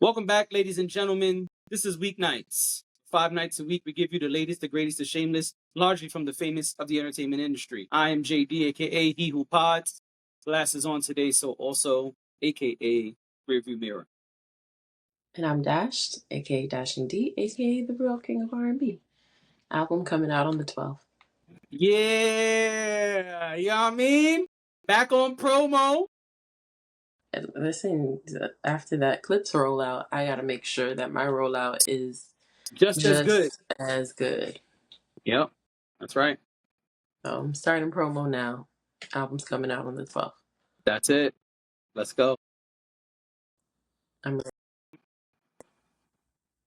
Welcome back, ladies and gentlemen. This is Weeknights. 5 nights a week, we give you the latest, the greatest, the shameless, largely from the famous of the entertainment industry. I am JD, aka He Who Pods. Glasses on today, so also aka Rearview Mirror. And I'm Dashed, aka Dashing D, aka the real king of R&B. Album coming out on the 12th. Yeah, you know what I mean? Back on promo. And listen, after that Clips rollout, I gotta make sure that my rollout is Just as good. just as good. Yep, that's right. So I'm starting promo now. Album's coming out on the 12th. That's it. Let's go. I'm ready.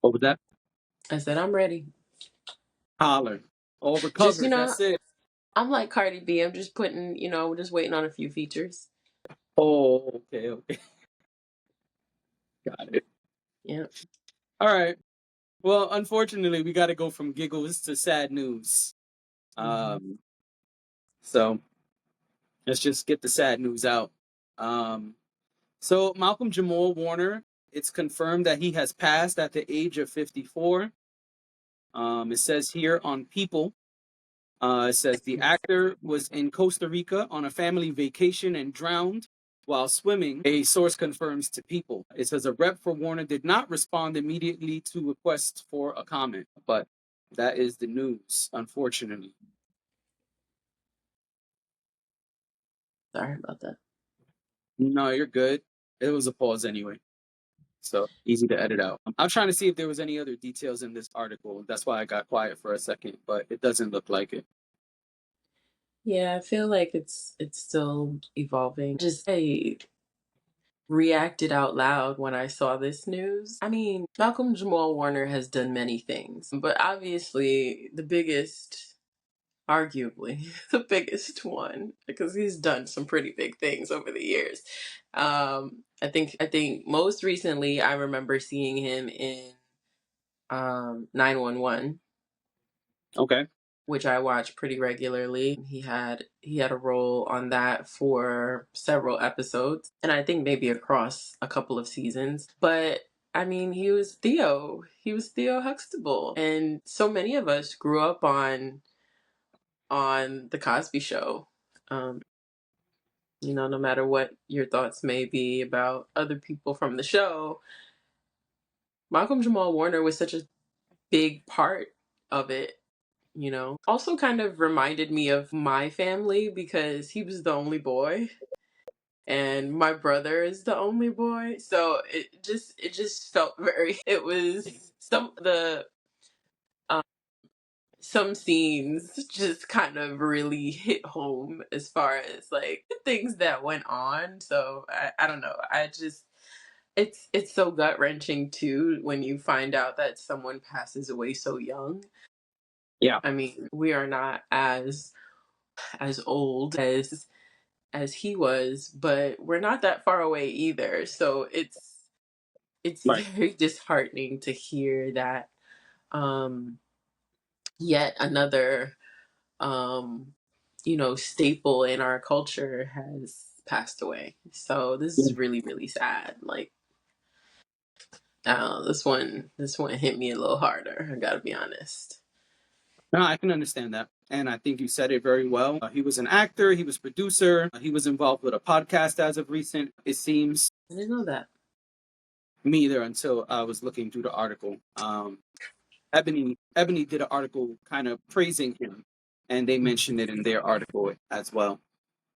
What was that? I said I'm ready. Holler. All Just, recovered. That's it. I'm like Cardi B. I'm just putting, just waiting on a few features. Oh, okay. Got it. Yeah. All right. Well, unfortunately, we got to go from giggles to sad news. Um, so let's just get the sad news out. So Malcolm Jamal-Warner, it's confirmed that he has passed at the age of 54. It says here on People, it says the actor was in Costa Rica on a family vacation and drowned while swimming. A source confirms to People. It says a rep for Warner did not respond immediately to requests for a comment, but that is the news, unfortunately. Sorry about that. No, you're good. It was a pause anyway. So easy to edit out. I'm trying to see if there was any other details in this article. That's why I got quiet for a second, but it doesn't look like it. Yeah, I feel like it's still evolving. Just reacted out loud when I saw this news. I mean, Malcolm Jamal Warner has done many things, but obviously arguably the biggest one, because he's done some pretty big things over the years. I think most recently I remember seeing him in 911, Okay. which I watch pretty regularly. He had a role on that for several episodes, and I think maybe across a couple of seasons. But I mean, he was Theo. He was Theo Huxtable, and so many of us grew up on the Cosby Show. Um, no matter what your thoughts may be about other people from the show, Malcolm Jamal Warner was such a big part of it. Also kind of reminded me of my family because he was the only boy and my brother is the only boy. So it just felt very it was um, some scenes just kind of really hit home as far as like the things that went on. So I don't know. It's so gut wrenching too when you find out that someone passes away so young. Yeah. I mean, we are not as old as he was, but we're not that far away either. So it's Right. very disheartening to hear that um yet another um staple in our culture has passed away. So this Yeah. is really, really sad. Like, this one hit me a little harder, I gotta be honest. No, I can understand that. And I think you said it very well. He was an actor, he was producer, he was involved with a podcast as of recent, it seems. I didn't know that. Me either until I was looking through the article. Ebony did an article kind of praising him, and they mentioned it in their article as well.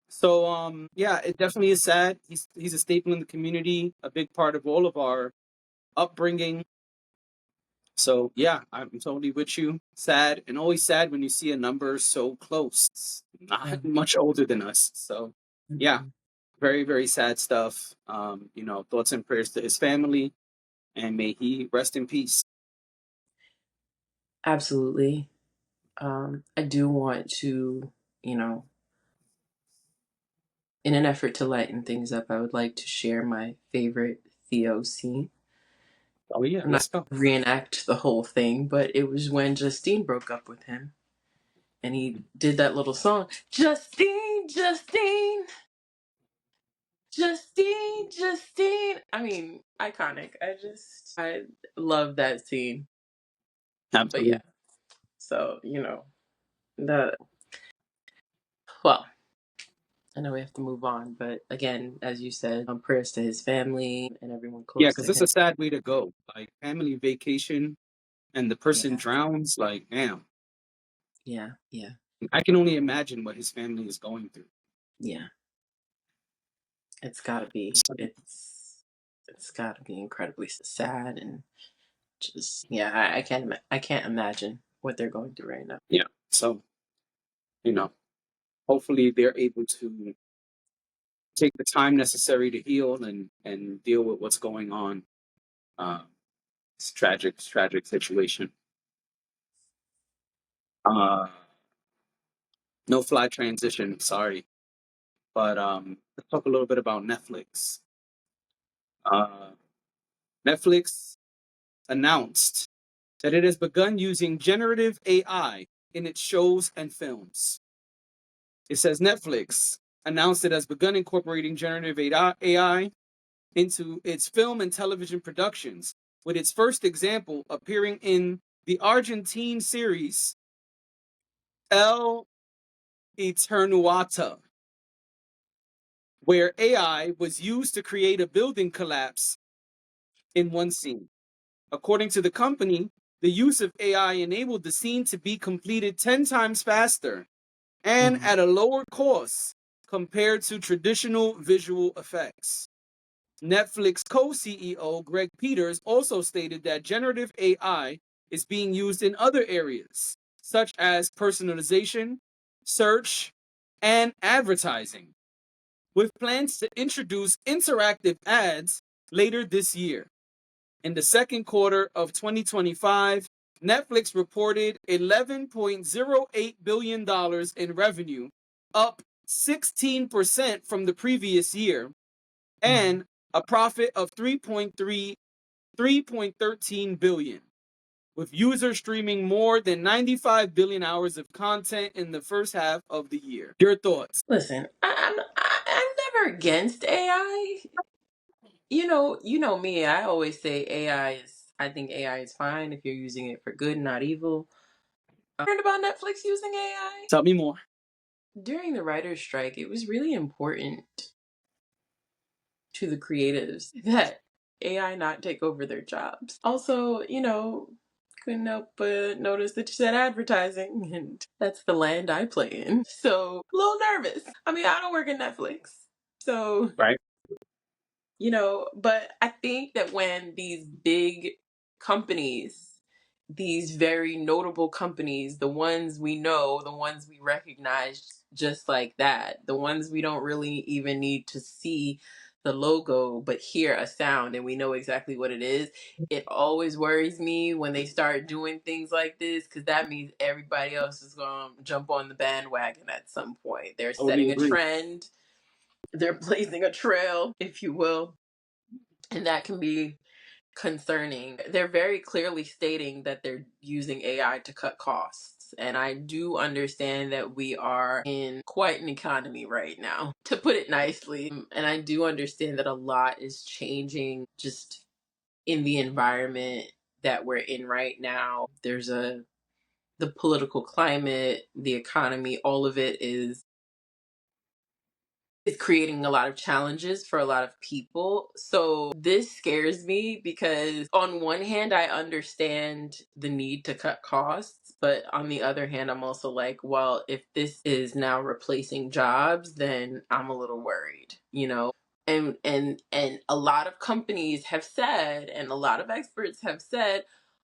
So yeah, it definitely is sad. He's a staple in the community, a big part of all of our upbringing. So yeah, I'm totally with you. Sad, and always sad when you see a number so close. It's not much older than us. So yeah, Mhm. very, very sad stuff. Thoughts and prayers to his family, and may he rest in peace. Absolutely. I do want to, in an effort to lighten things up, I would like to share my favorite Theo scene. Oh yeah, I'm not let's go. gonna reenact the whole thing, but it was when Justine broke up with him and he did that little song, Justine, Justine, Justine. I mean, iconic. I love that scene. But yeah, Absolutely. so the well, I know we have to move on, but again, as you said, prayers to his family and everyone Yeah, close because to it's a him. sad way to go. Like family vacation and the person Yeah, drowns. Like, damn, yeah, I can only imagine what his family is going through. yeah. It's gotta be. So, It's gotta be incredibly sad and just yeah. I can't imagine what they're going through right now. yeah. So, you know, hopefully they're able to take the time necessary to heal and deal with what's going on. Uh, it's tragic situation. Uh, no fly transition. Sorry, but let's talk a little bit about Netflix. Uh, Netflix announced that it has begun using generative AI in its shows and films. It says Netflix announced it has begun incorporating generative AI into its film and television productions, with its first example appearing in the Argentine series El Eternuata, where AI was used to create a building collapse in one scene. According to the company, the use of AI enabled the scene to be completed 10 times faster and Mhm. at a lower cost compared to traditional visual effects. Netflix co CEO Greg Peters also stated that generative AI is being used in other areas, such as personalization, search, and advertising, with plans to introduce interactive ads later this year. In the second quarter of 2025, Netflix reported $11.08 billion in revenue, up 16% from the previous year, Mhm. and a profit of 3.13 billion, with users streaming more than 95 billion hours of content in the first half of the year. Your thoughts? Listen, I'm never against AI. You know me. I always say AI is. I think AI is fine if you're using it for good, not evil. Heard about Netflix using AI Tell me more. during the writer's strike. It was really important to the creatives that AI not take over their jobs. Also, couldn't help but notice that you said advertising, and that's the land I play in. So, a little nervous. I mean, I don't work in Netflix. So, Right? but I think that when these big companies, these very notable companies, the ones we know, the ones we recognize just like that, the ones we don't really even need to see the logo but hear a sound and we know exactly what it is. It always worries me when they start doing things like this because that means everybody else is going to jump on the bandwagon at some point. They're Totally setting a agree. trend, they're blazing a trail, if you will, and that can be concerning. They're very clearly stating that they're using AI to cut costs. And I do understand that we are in quite an economy right now, to put it nicely. And I do understand that a lot is changing just in the environment that we're in right now. The political climate, the economy, all of it is creating a lot of challenges for a lot of people. So this scares me because on one hand I understand the need to cut costs, but on the other hand I'm also like, well, if this is now replacing jobs, then I'm a little worried, And a lot of companies have said and a lot of experts have said,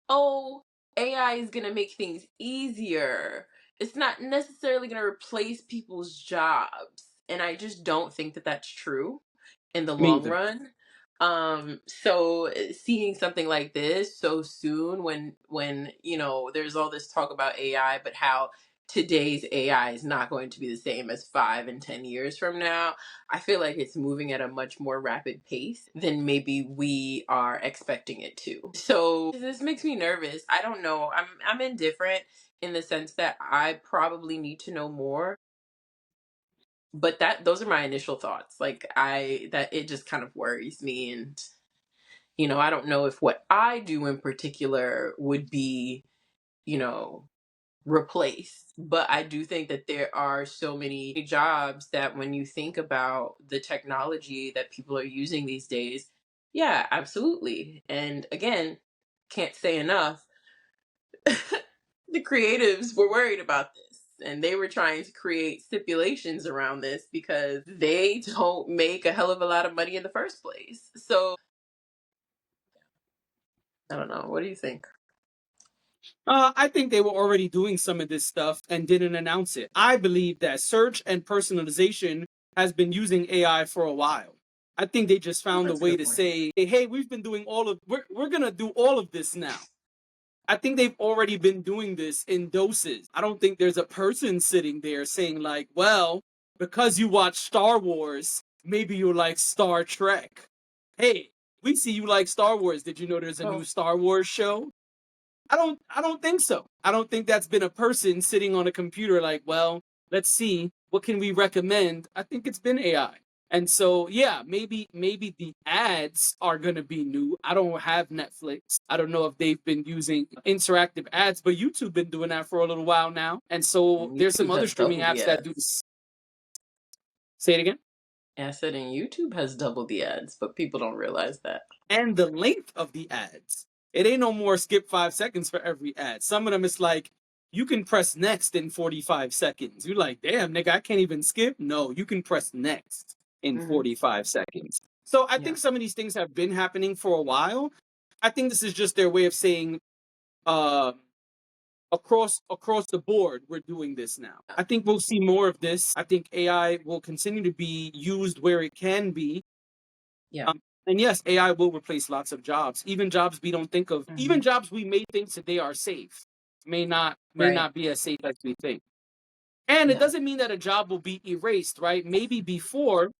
oh, AI is going to make things easier. It's not necessarily going to replace people's jobs. And I just don't think that that's true in the Me long either. run. So seeing something like this so soon when there's all this talk about AI, but how today's AI is not going to be the same as 5 and 10 years from now. I feel like it's moving at a much more rapid pace than maybe we are expecting it to. So this makes me nervous. I don't know. I'm indifferent in the sense that I probably need to know more. but those are my initial thoughts. Like that it just kind of worries me, and I don't know if what I do in particular would be, you know, replaced. But I do think that there are so many jobs that when you think about the technology that people are using these days, yeah, absolutely. And again, can't say enough. The creatives were worried about this and they were trying to create stipulations around this because they don't make a hell of a lot of money in the first place. So I don't know. What do you think? I think they were already doing some of this stuff and didn't announce it. I believe that search and personalization has been using AI for a while. I think they just found a That's a way good to point. say, hey, we've been doing we're gonna do all of this now. I think they've already been doing this in doses. I don't think there's a person sitting there saying like, well, because you watch Star Wars, maybe you like Star Trek. Hey, we see you like Star Wars. Did you know there's a new Oh, Star Wars show? I don't think so. I don't think that's been a person sitting on a computer like, well, let's see, what can we recommend? I think it's been AI. And so yeah, maybe the ads are gonna be new. I don't have Netflix. I don't know if they've been using interactive ads, but YouTube been doing that for a little while now. And so and there's some YouTube other has streaming doubled the apps that do ads. this. Say it again. I said, and YouTube has doubled the ads, but people don't realize that. And the length of the ads. It ain't no more skip 5 seconds for every ad. Some of them it's like you can press next in 45 seconds. You're like, damn, nigga, I can't even skip. No, you can press next in Hmm. 45 seconds. So I Yeah. think some of these things have been happening for a while. I think this is just their way of saying uh across the board we're doing this now. I think we'll see more of this. I think AI will continue to be used where it can be. Yeah. And yes, AI will replace lots of jobs, even jobs we don't think of, even Hmm. jobs we may think today are safe, may Right. not be as safe as we think. And it Yeah. doesn't mean that a job will be erased, right? Maybe before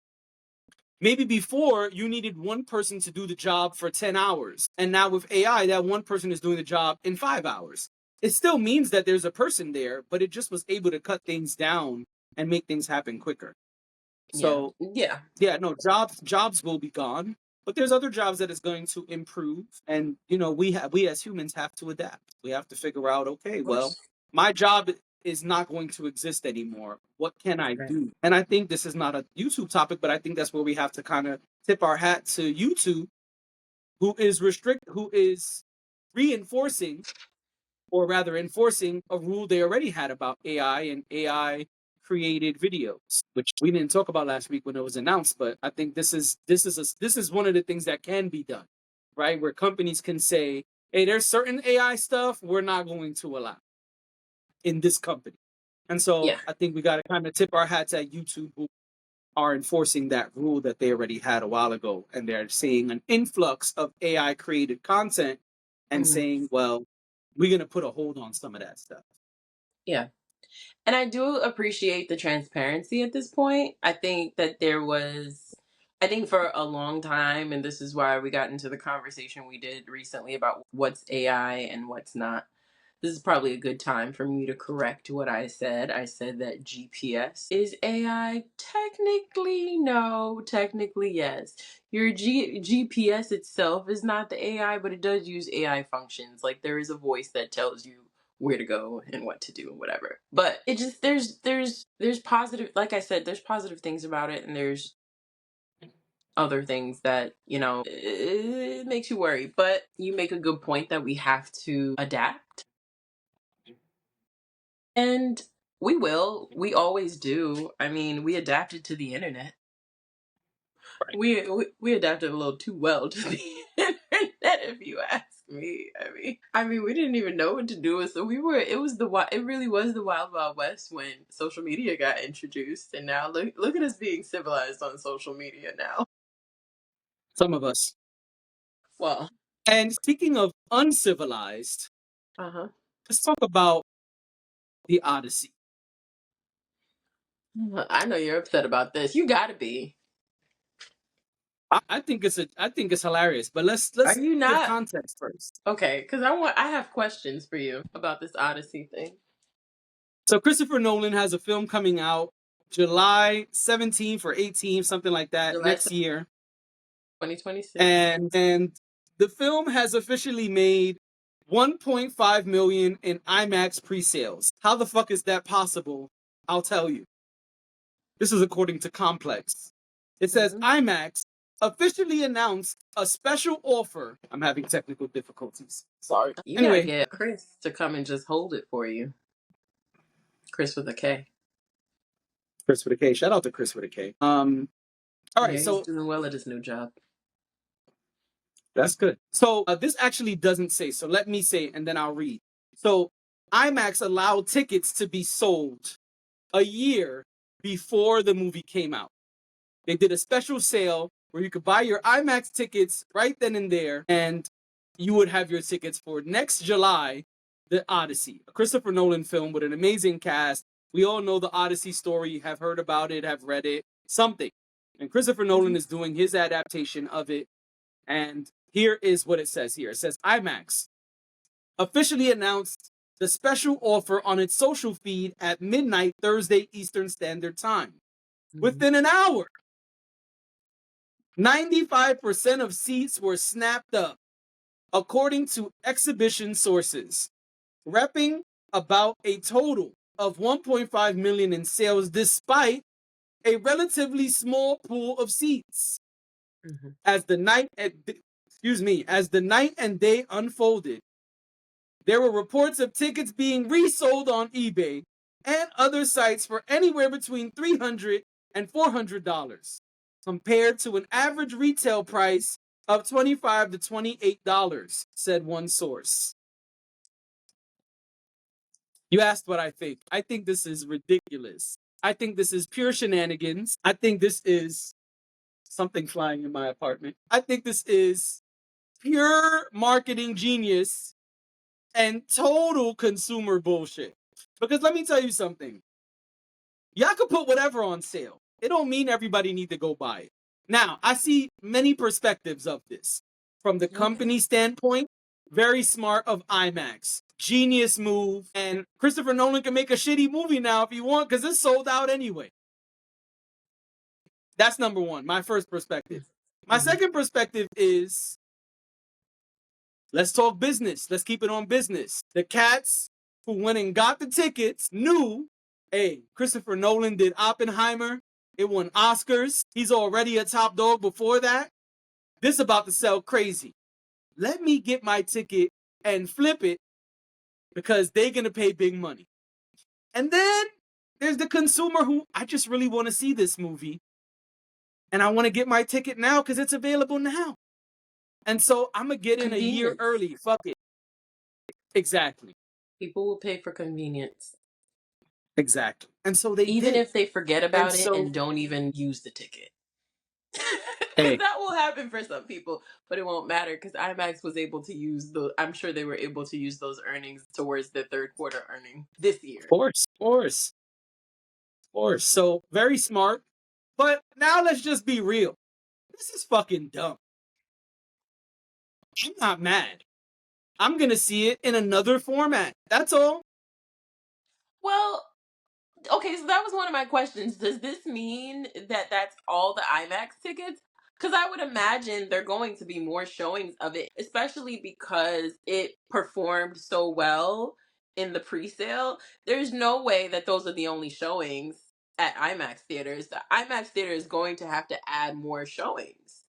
you needed one person to do the job for 10 hours. And now with AI, that one person is doing the job in 5 hours. It still means that there's a person there, but it just was able to cut things down and make things happen quicker. Yeah. So Yeah. yeah, no, jobs will be gone, but there's other jobs that is going to improve, and we as humans have to adapt. We have to figure out, okay, Of well, course. my job is not going to exist anymore. What can I Right. do? And I think this is not a YouTube topic, but I think that's where we have to kind of tip our hat to YouTube, who is reinforcing or rather enforcing a rule they already had about AI and AI created videos, which we didn't talk about last week when it was announced. But I think this is one of the things that can be done, right? Where companies can say, "Hey, there's certain AI stuff we're not going to allow in this company." And so Yeah. I think we got to kind of tip our hats at YouTube, who are enforcing that rule that they already had a while ago, and they're seeing an influx of AI created content and Hmm. saying, well, we're going to put a hold on some of that stuff. Yeah. And I do appreciate the transparency at this point. I think that I think for a long time, and this is why we got into the conversation we did recently about what's AI and what's not. This is probably a good time for me to correct what I said. I said that GPS is AI. Technically, no. Technically, yes. Your GPS itself is not the AI, but it does use AI functions. Like there is a voice that tells you where to go and what to do and whatever. But it just there's positive, like I said, there's positive things about it, and there's other things that it makes you worry. But you make a good point that we have to adapt, and we always do. I mean, we adapted to the internet. Right. We adapted a little too well to the internet, if you ask me. I mean, we didn't even know what to do with. So it really was the wild wild west when social media got introduced, and now look at us being civilized on social media now. Some of us. Well, And speaking of uncivilized, uh huh. let's talk about the Odyssey. I know you're upset about this. You gotta be. I think it's hilarious, but let's Are let's you give not? context first. Okay, because I have questions for you about this Odyssey thing. So Christopher Nolan has a film coming out. July 17th or 18th, something like that, July next year. 2026. And the film has officially made 1.5 million in IMAX pre-sales. How the fuck is that possible? I'll tell you. This is according to Complex. It says IMAX officially announced a special offer. I'm having technical difficulties. Sorry. You gotta Anyway, get Chris to come and just hold it for you. Chris with a K. Chris with a K. Shout out to Chris with a K. All right, Yeah, he's so doing well at his new job. that's good. So this actually doesn't say. So let me say, and then I'll read. So IMAX allowed tickets to be sold a year before the movie came out. They did a special sale where you could buy your IMAX tickets right then and there, and you would have your tickets for next July, The Odyssey, a Christopher Nolan film with an amazing cast. We all know the Odyssey story, have heard about it, have read it, something. And Christopher Nolan is doing his adaptation of it. And here is what it says here. It says IMAX officially announced the special offer on its social feed at midnight Thursday Eastern Standard Time. Within an hour, 95% of seats were snapped up, according to exhibition sources, repping about a total of 1.5 million in sales despite a relatively small pool of seats. As the night and day unfolded, there were reports of tickets being resold on eBay and other sites for anywhere between $300 and $400, compared to an average retail price of $25 to $28, said one source. You asked what I think. I think this is ridiculous. I think this is pure shenanigans. I think this is something flying in my apartment. I think this is pure marketing genius and total consumer bullshit. Because let me tell you something. Y'all could put whatever on sale. It don't mean everybody need to go buy it. Now, I see many perspectives of this. From the company standpoint, very smart of IMAX. Genius move. And Christopher Nolan can make a shitty movie now if he want, because it's sold out anyway. That's number one, my first perspective. My second perspective is, let's talk business. Let's keep it on business. The cats who went and got the tickets knew, hey, Christopher Nolan did Oppenheimer. It won Oscars. He's already a top dog before that. This is about to sell crazy. Let me get my ticket and flip it because they're going to pay big money. And then there's the consumer who, I just really want to see this movie. And I want to get my ticket now because it's available now. And so I'm going to get in a year early. Fuck it. Exactly. People will pay for convenience. Exactly. And so they even did. if they forget about it and don't even use the ticket. Because that will happen for some people, but it won't matter because IMAX was able to use I'm sure they were able to use those earnings towards the third quarter earning this year. Of course. So very smart. But now let's just be real. This is fucking dumb. I'm not mad. I'm going to see it in another format. That's all. Well, okay, so that was one of my questions. Does this mean that that's all the IMAX tickets? Because I would imagine there are going to be more showings of it, especially because it performed so well in the pre-sale. There's no way that those are the only showings at IMAX theaters. The IMAX theater is going to have to add more showings.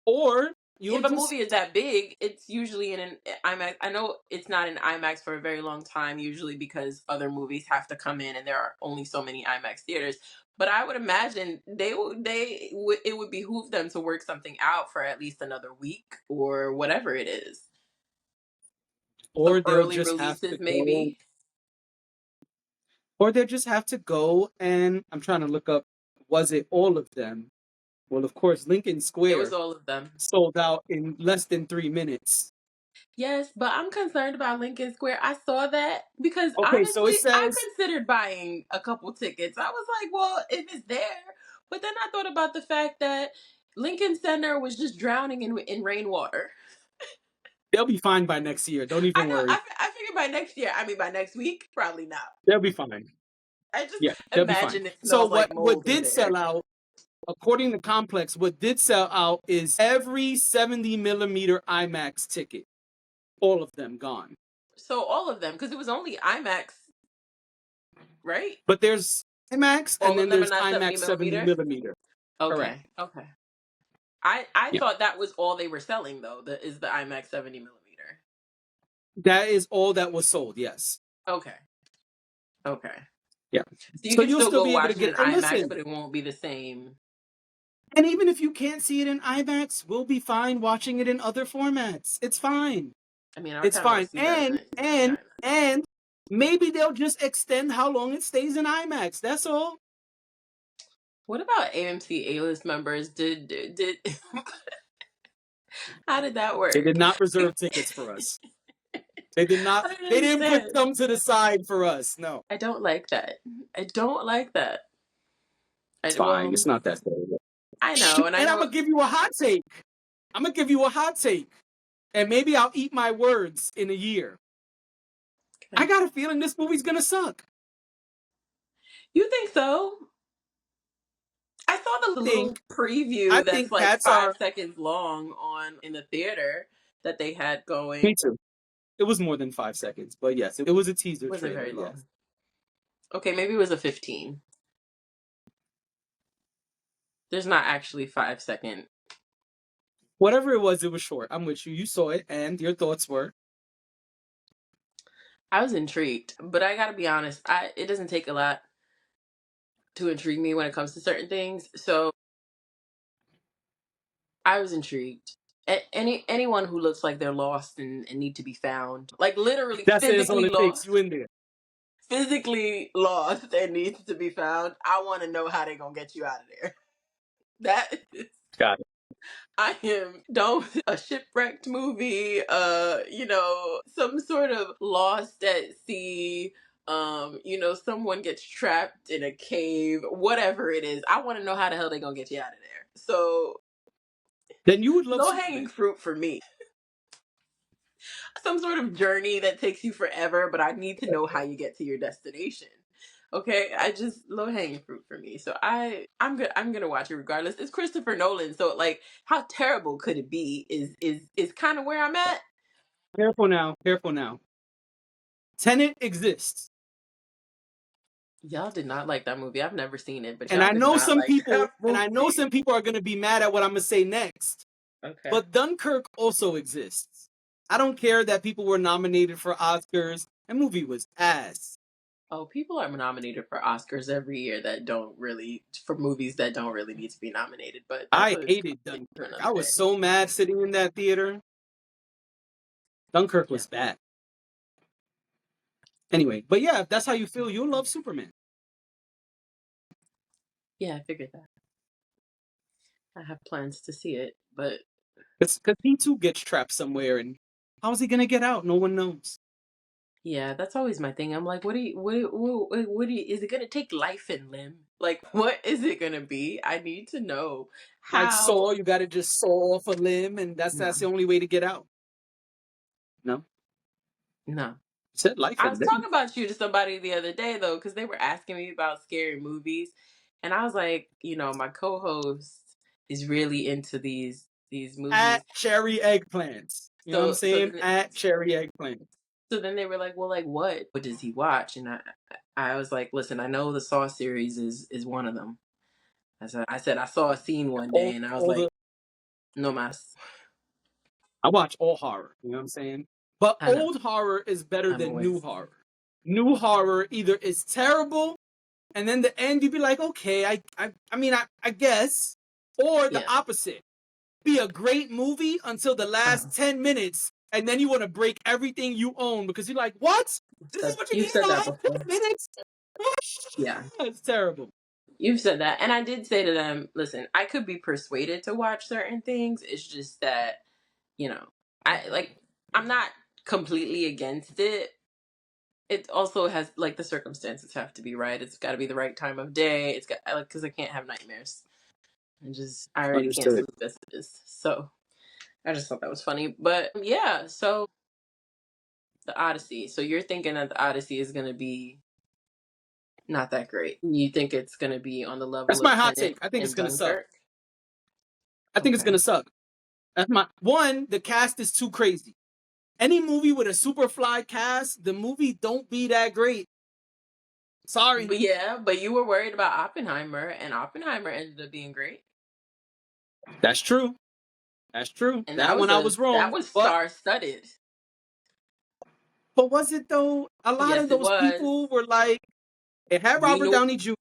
Or if a movie is that big, it's usually in an IMAX. I know it's not in IMAX for a very long time, usually because other movies have to come in, and there are only so many IMAX theaters. But I would imagine it would behoove them to work something out for at least another week or whatever it is. Or Some they'll early just have to releases, go. maybe. Or they'll just have to go and I'm trying to look up, was it all of them? Well, of course, Lincoln It Square was all of them. sold out in less than 3 minutes. Yes, but I'm concerned about Lincoln Square. I saw that because Okay, so honestly, it I says, considered buying a couple tickets. I was like, well, if it's there. But then I thought about the fact that Lincoln Center was just drowning in rainwater. they'll be fine by next year. Don't I even know. worry. I figured by next year. I mean, by next week, probably not. They'll be fine. I just Yeah, they'll be fine. imagine it So smells like what mold in did there. sell out, according to Complex, what did sell out is every 70 millimeter IMAX ticket. All of them gone. So all of them, because it was only IMAX, right? But there's IMAX and All of then them are there's not 70 IMAX 70 millimeter. millimeter. Correct. Okay, okay. I Yeah. thought that was all they were selling though. Is the IMAX 70 millimeter. That is all that was sold, yes. Okay, okay. Yeah. So you So can you'll still still go be able to watch it in get, and IMAX, listen, but it won't be the same. and even if you can't see it in IMAX, we'll be fine watching it in other formats. It's fine. I mean, I would It's kind of want fine. to see that in IMAX. And maybe they'll just extend how long it stays in IMAX. That's all. What about AMC A-list members? Did how did that They work? did not reserve tickets for us. They did not, I don't they didn't put understand. them to the side for us. No. I don't like that. I don't like that. It's fine. It's not that bad. I know, and I And I'm know. gonna give you a hot take. I'm gonna give you a hot take. And maybe I'll eat my words in a year. I Okay. got a feeling this movie's gonna suck. You think so? I saw the little Think I preview that's think like cats are 5 seconds long on in the theater that they had going. me too. It was more than 5 seconds, but yes, it was a teaser Wasn't trailer, very yes. long. Okay, maybe it was a 15. There's not actually 5 second. Whatever it was short. I'm with you. You saw it, and your thoughts were. I was intrigued, but I gotta be honest. It doesn't take a lot to intrigue me when it comes to certain things. So I was intrigued. Anyone who looks like they're lost and need to be found, like literally That's it. That's all physically it takes. You lost, in there. physically lost and needs to be found. I want to know how they're gonna get you out of there. That is, Got it. I am don't a shipwrecked movie, some sort of lost at sea, someone gets trapped in a cave, whatever it is. I want to know how the hell they gonna get you out of there. So Then you would love low hanging Superman. fruit for me. Some sort of journey that takes you forever, but I need to know how you get to your destination. Okay, I just low hanging fruit for me. So I'm gonna watch it regardless. It's Christopher Nolan, so like how terrible could it be is kind of where I'm at. Careful now. Careful now. Tenet exists. Y'all did not like that movie. I've never seen it, but And y'all I did know not some like people, that and I know movie. some people are gonna be mad at what I'm gonna say next. Okay. But Dunkirk also exists. I don't care that people were nominated for Oscars. That movie was ass. Oh, people are nominated for Oscars every year that don't really for movies that don't really need to be nominated, but that's I a hated conversation for Dunkirk. another I was day. so mad sitting in that theater. Dunkirk Yeah. was bad. Anyway, but yeah, if that's how you feel, you'll love Superman. Yeah, I figured that. I have plans to see it, but Because he too gets trapped somewhere, and how's he gonna get out? No one knows. yeah, that's always my thing. I'm like, is it gonna take life and limb? Like, what is it gonna be? I need to know Like how. Saw, you gotta just saw off a limb, and No, that's the only way to get out. No, no. said life I and was limb. talking about you to somebody the other day though, because they were asking me about scary movies, and I was like, my co-host is really into these At movies. cherry eggplants. You know what I'm So so saying? then At cherry eggplants. so then they were like, well, like what? What does he watch? And I was like, listen, I know the Saw series is one of them. I said I saw a scene one day, and I was All like, the no mas. I watch all horror. You know what I'm saying? But I know. old horror is better I'm than aware. new horror. New horror either is terrible, and then the end you'd be like, okay, I guess, or the Yeah. opposite, be a great movie until the Uh, last 10 minutes, and then you want to break everything you own because you're like, what? This is what you you've did in said the that last before. 10 minutes? Yeah. It's terrible. You've said that. And I did say to them, listen, I could be persuaded to watch certain things. It's just that, you know, I like I'm not completely against it. It also has like the circumstances have to be right. It's got to be the right time of day. It's got like because I can't have nightmares. I already can't Understood. sleep as it is. So I just thought that was funny. But yeah, so the Odyssey. So you're thinking that the Odyssey is going to be Not that great. You think it's going to be on the level That's of my hot Tenet take. I think it's and gonna suck. Dunkirk? I think it's Okay. gonna suck. That's my one. The cast is too crazy. Any movie with a super fly cast, the movie don't be that great. Sorry. But yeah, but you were worried about Oppenheimer, and Oppenheimer ended up being great. That's true. That's true. And That one I was that wrong. was But star studded. was it though? A lot Yes, of it those was. people were like, it had We Robert knew Downey Jr.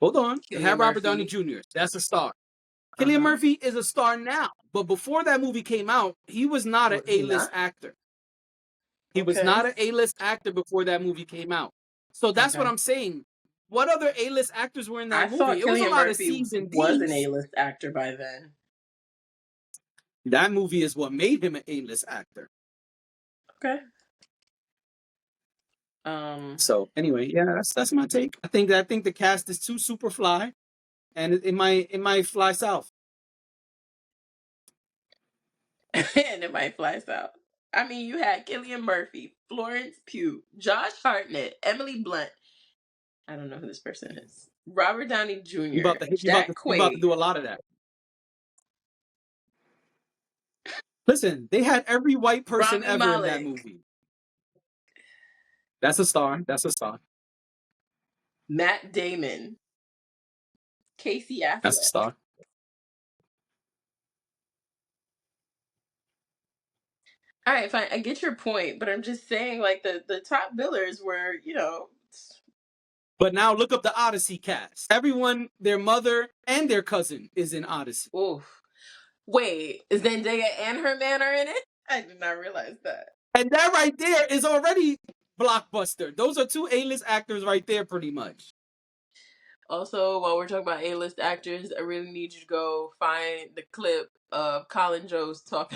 Hold on. It Killian had Robert Downey Murphy. Jr. That's a star. Cillian Uh-huh. Murphy is a star now. But before that movie came out, he was not an Was he A-list not? actor. He was Okay. not an A-list actor before that movie came out. So that's what Okay. I'm saying. What other A-list actors were in I that movie? thought It was a Killian lot of Murphy C's and was an D's. A-list actor by then. That movie is what made him an A-list actor. Okay. Um So anyway, yeah, that's my take. I think the cast is too super fly, and it might fly south. and it might fly south. I mean, you had Killian Murphy, Florence Pugh, Josh Hartnett, Emily Blunt. I don't know who this person is. Robert Downey You Jr., about to Jack you about to Quaid, do a lot of that. Listen, they had every white person Rami ever in that Malek, movie. That's a star. That's a star. Matt Damon, Casey That's a Affleck. star. All right, fine. I get your point, but I'm just saying, like the top billers were, But now look up the Odyssey cast. Everyone, their mother and their cousin is in Odyssey. oof. Wait, Zendaya and her man are in it? I did not realize that. And that right there is already blockbuster. Those are two A-list actors right there, pretty much. Also, while we're talking about A-list actors, I really need you to go find the clip of Colin Jost Huh?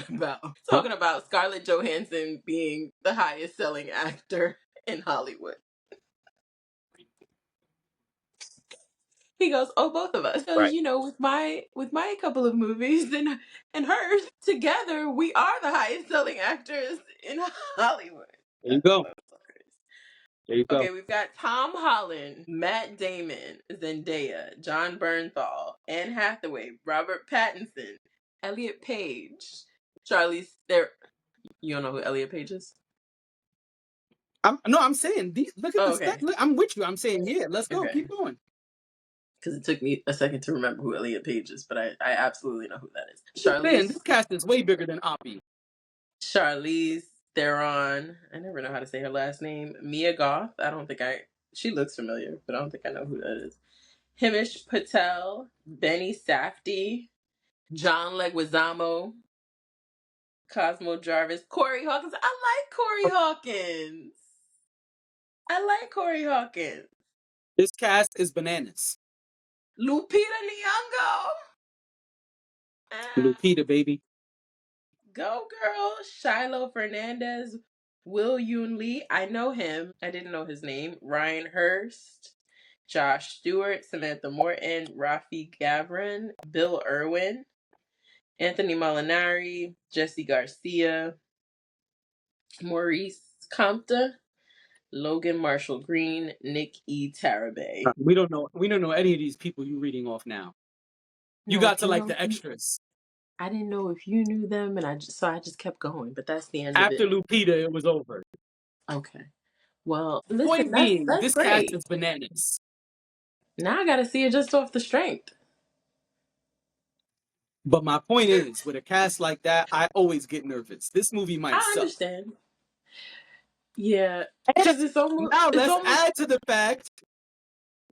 talking about Scarlett Johansson being the highest selling actor in Hollywood. He goes, "Oh, both of us." He goes, Right. with my couple of movies and hers together, we are the highest selling actors in Hollywood. There you go. There you go. Okay, we've got Tom Holland, Matt Damon, Zendaya, John Bernthal, Anne Hathaway, Robert Pattinson, Elliot Page, Charlize Theron. You don't know who Elliot Page is? I'm saying, look at Oh, the okay. stat. Look, I'm with you. I'm saying, yeah, let's go. Okay. Keep going. Because it took me a second to remember who Elliot Page is, but I absolutely know who that is. I'm just saying, this cast is way bigger than Oppie. Charlize Theron. I never know how to say her last name. Mia Goth. She looks familiar, but I don't think I know who that is. Himish Patel, Benny Safdie, John Leguizamo, Cosmo Jarvis, Corey Hawkins. I like Corey Hawkins. This cast is bananas. Lupita Nyong'o. Ah, Lupita, baby. go girl. Shiloh Fernandez, Will Yoon Lee. I know him. I didn't know his name. Ryan Hurst, Josh Stewart, Samantha Morton, Rafi Gavrin, Bill Irwin, Anthony Molinari, Jesse Garcia, Maurice Compta, Logan Marshall Green, Nick E. Tarabay. We don't know any of these people you're reading off now. You No, got to like the extras. I didn't know if you knew them, and I just kept going. But that's the end of it. After Lupita, it was over. Okay. Well, listen, Point that's being, that's this cast great. is bananas. Now I got to see it just off the strength. But my point is, with a cast like that, I always get nervous. This movie might I suck. understand. Yeah, And because now it's let's almost add to the fact.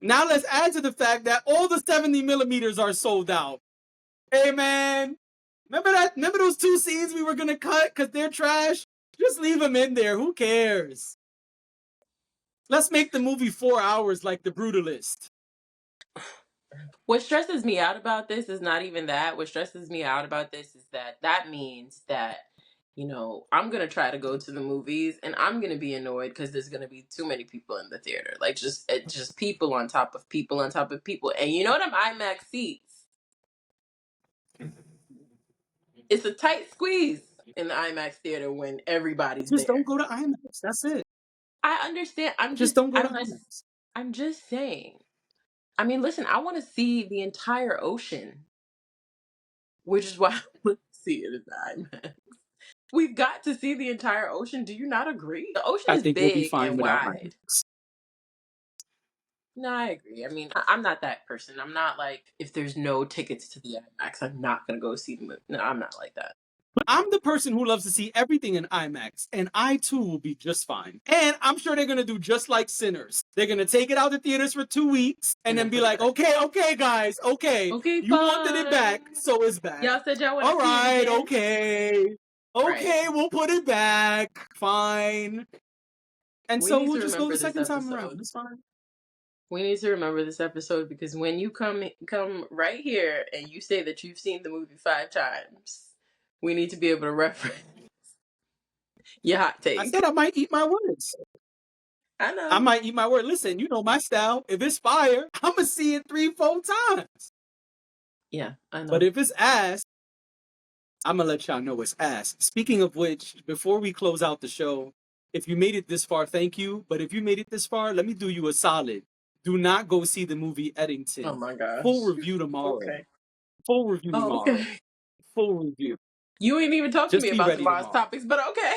Now let's add to the fact that all the 70 millimeters are sold out. Hey man, remember that? Remember those two scenes we were gonna cut because they're trash? Just leave them in there. Who cares? Let's make the movie 4 hours like The Brutalist. what stresses me out about this is not even that. What stresses me out about this is that means that I'm gonna try to go to the movies and I'm gonna be annoyed because there's gonna be too many people in the theater. Like just people on top of people on top of people. And you know them IMAX seats. It's a tight squeeze in the IMAX theater when everybody's Just don't there. go to IMAX. That's it. I understand. Just don't go to IMAX. I'm just saying. I mean, listen, I want to see the entire ocean, which is why I want to see it in the IMAX. We've got to see the entire ocean. Do you not agree? The ocean I is think we'll be big fine and without wide. IMAX. No, I agree. I mean, I'm not that person. I'm not like, if there's no tickets to the IMAX, I'm not going to go see the movie. No, I'm not like that. I'm the person who loves to see everything in IMAX, and I too will be just fine. And I'm sure they're gonna do just like Sinners. They're gonna take it out the theaters for 2 weeks and then be like, okay, guys, okay, Okay, you wanted it back, fine. so it's back. Y'all said y'all want All to see it right, again. okay, Right. we'll put it back. Fine. And We so need we'll to just go remember the this second time around. episode. It's fine. We need to remember this episode because when you come right here and you say that you've seen the movie 5 times, we need to be able to reference your hot I take. said I might eat my words. I know. I might eat my word. Listen, you know my style. If it's fire, I'm gonna see it 3-4 times. Yeah, I know. But if it's ass, I'm gonna let y'all know it's ass. Speaking of which, before we close out the show, if you made it this far, thank you. But if you made it this far, let me do you a solid. Do not go see the movie Eddington. Oh my gosh. Full review tomorrow. Okay. Full review Oh, tomorrow. okay. Full review. You ain't even talked to Just me be about ready tomorrow's tomorrow. topics, but okay.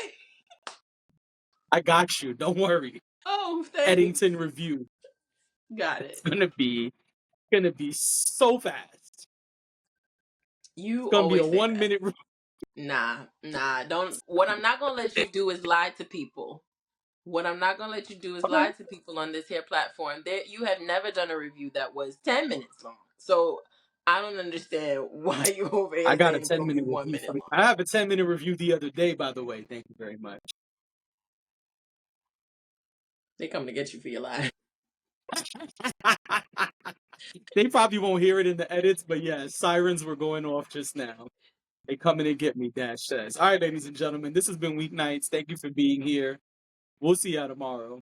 I got you. Don't worry. Oh, thanks. Eddington review. Got It's it. gonna be so fast. You It's gonna be a always say that. 1-minute review. Nah, don't. What I'm not gonna let you do is lie to people. What I'm not gonna let you do is lie Okay. to people on this here platform. There, you have never done a review that was 10 minutes long. So I don't understand why you over I here got a saying it's gonna be 10-minute 1 review minute from. long. I have a 10-minute review the other day, by the way. Thank you very much. They coming to get you for your lie. They probably won't hear it in the edits, but yeah, sirens were going off just now. They coming to get me, Dash says. All right, ladies and gentlemen, this has been Weeknights. Thank you for being here. We'll see y'all tomorrow.